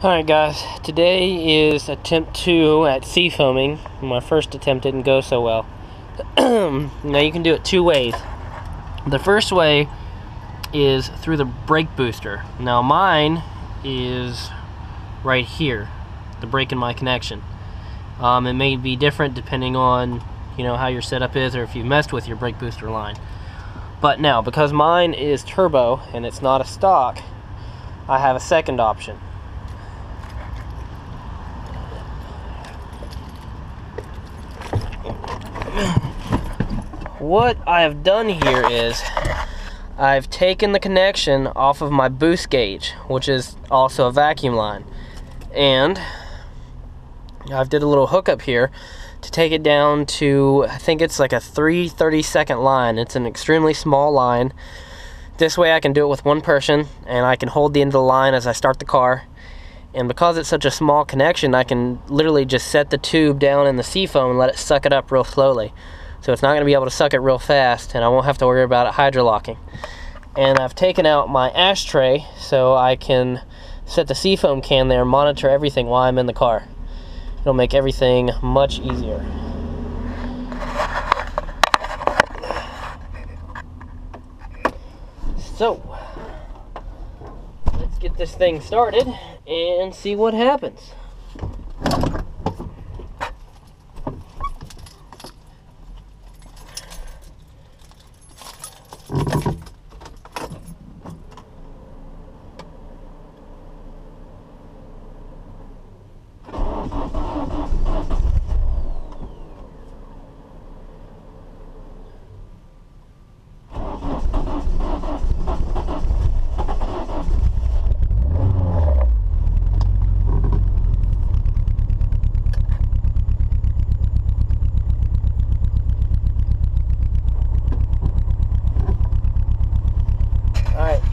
Alright guys, today is attempt 2 at seafoaming. My first attempt didn't go so well. Now you can do it two ways. The first way is through the brake booster. Now mine is right here, the brake in my connection. It may be different depending on how your setup is or if you messed with your brake booster line. But now, because mine is turbo and it's not a stock, I have a second option. What I have done here is I've taken the connection off of my boost gauge, which is also a vacuum line, and I've did a little hookup here to take it down to, I think it's like a 3/32 line. It's an extremely small line. This way I can do it with one person and I can hold the end of the line as I start the car. And because it's such a small connection, I can literally just set the tube down in the Seafoam and let it suck it up real slowly. So it's not going to be able to suck it real fast, and I won't have to worry about it hydrolocking. And I've taken out my ashtray so I can set the Seafoam can there and monitor everything while I'm in the car. It'll make everything much easier. So, let's get this thing started and see what happens.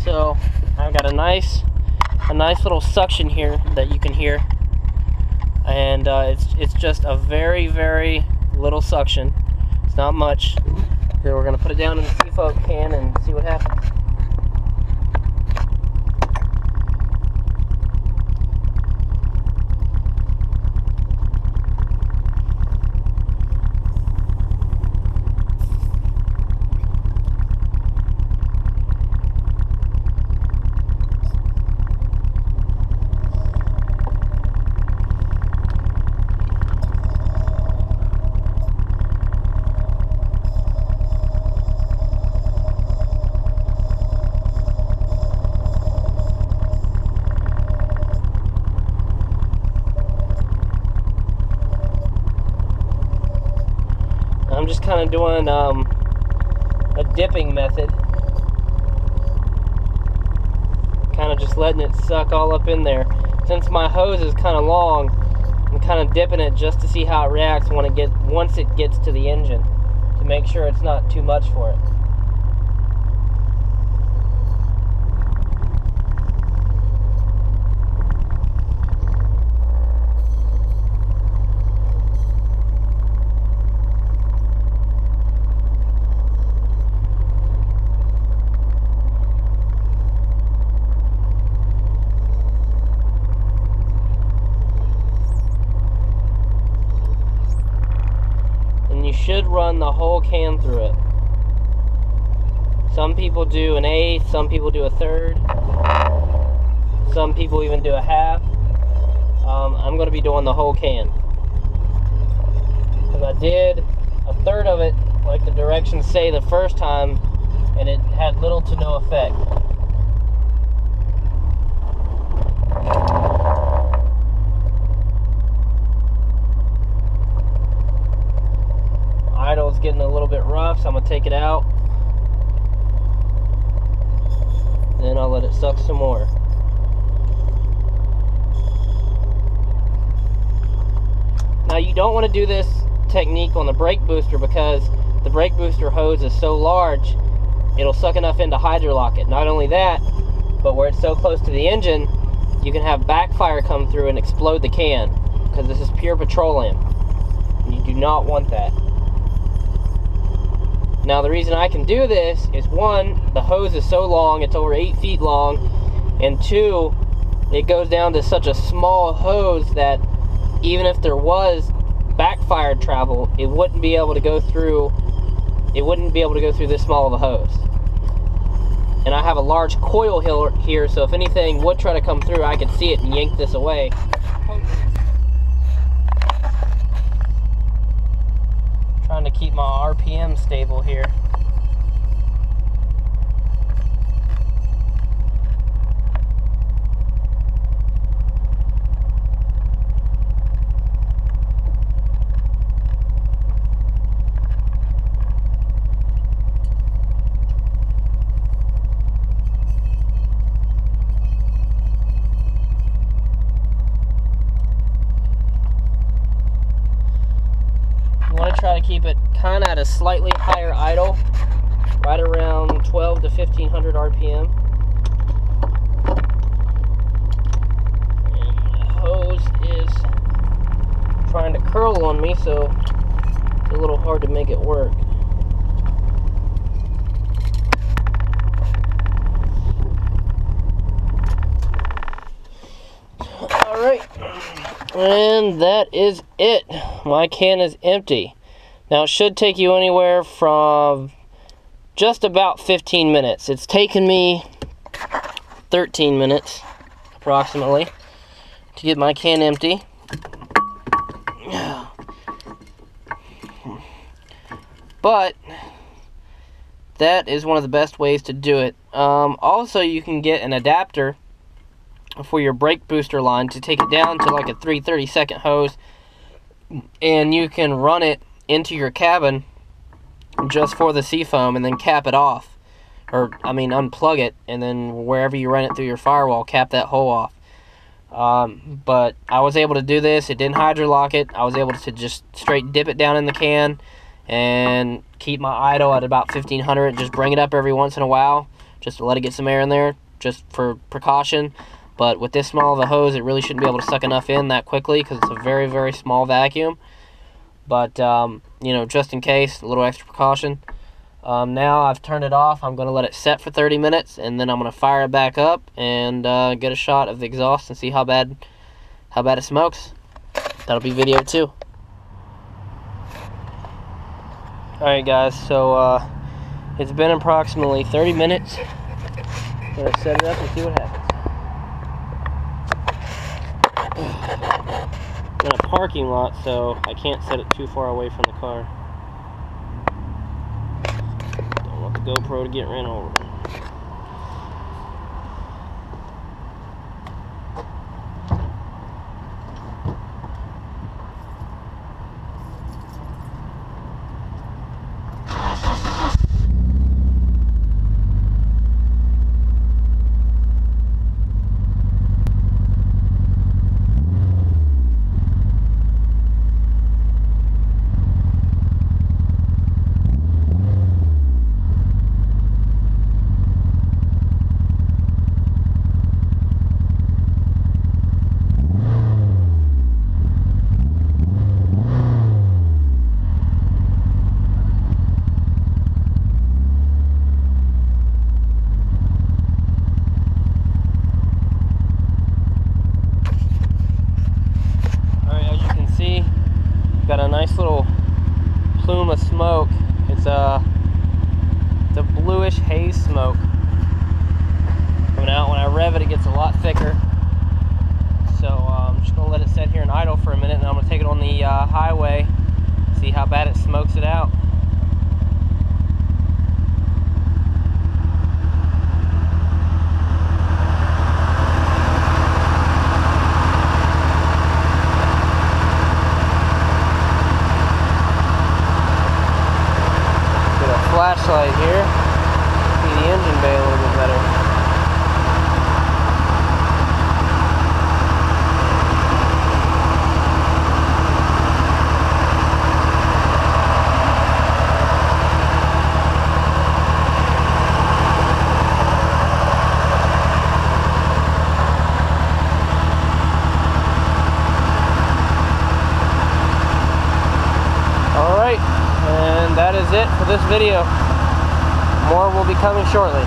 So I've got a nice little suction here that you can hear, and it's just a very little suction. It's not much. So we're gonna put it down in the Seafoam can and see what happens. I'm just kind of doing a dipping method, kind of just letting it suck all up in there. Since my hose is kind of long, I'm kind of dipping it just to see how it reacts once it gets to the engine, to make sure it's not too much for it. You should run the whole can through it. Some people do an eighth, some people do a third, some people even do a half. I'm going to be doing the whole can, because I did a third of it like the directions say the first time, and it had little to no effect. Idle's getting a little bit rough, so I'm going to take it out. Then I'll let it suck some more. Now you don't want to do this technique on the brake booster, because the brake booster hose is so large, it'll suck enough in to hydrolock it. Not only that, but where it's so close to the engine, you can have backfire come through and explode the can, because this is pure petroleum. And you do not want that. Now the reason I can do this is, one, the hose is so long, it's over 8 feet long, and two, it goes down to such a small hose that even if there was backfire travel, it wouldn't be able to go through. It wouldn't be able to go through this small of a hose. And I have a large coil here, so if anything would try to come through, I could see it and yank this away. Trying to keep my RPM stable here. Try to keep it kind of at a slightly higher idle, right around 12 to 1500 RPM. And the hose is trying to curl on me, so it's a little hard to make it work. Alright, and that is it. My can is empty. Now, it should take you anywhere from just about 15 minutes. It's taken me 13 minutes, approximately, to get my can empty. But that is one of the best ways to do it. Also, you can get an adapter for your brake booster line to take it down to like a 3/32 hose, and you can run it into your cabin just for the Seafoam and then cap it off, or I mean unplug it, and then wherever you run it through your firewall, cap that hole off. But I was able to do this. It didn't hydrolock it. I was able to just straight dip it down in the can and keep my idle at about 1500. Just bring it up every once in a while just to let it get some air in there, just for precaution. But with this small of a hose, it really shouldn't be able to suck enough in that quickly because it's a very, very small vacuum. But, you know, just in case, a little extra precaution. Now I've turned it off. I'm going to let it set for 30 minutes, and then I'm going to fire it back up and get a shot of the exhaust and see how bad it smokes. That'll be video 2. Alright guys, so it's been approximately 30 minutes. I'm going to set it up and see what happens. I'm in a parking lot, so I can't set it too far away from the car. Don't want the GoPro to get ran over. Got a nice little plume of smoke. It's a bluish haze smoke coming out. When I rev it, it gets a lot thicker. So I'm just gonna let it sit here and idle for a minute, and I'm gonna take it on the highway, see how bad it smokes it out. Flashlight here, see the engine bay a little bit better. Alright, and that is it for this video. More will be coming shortly.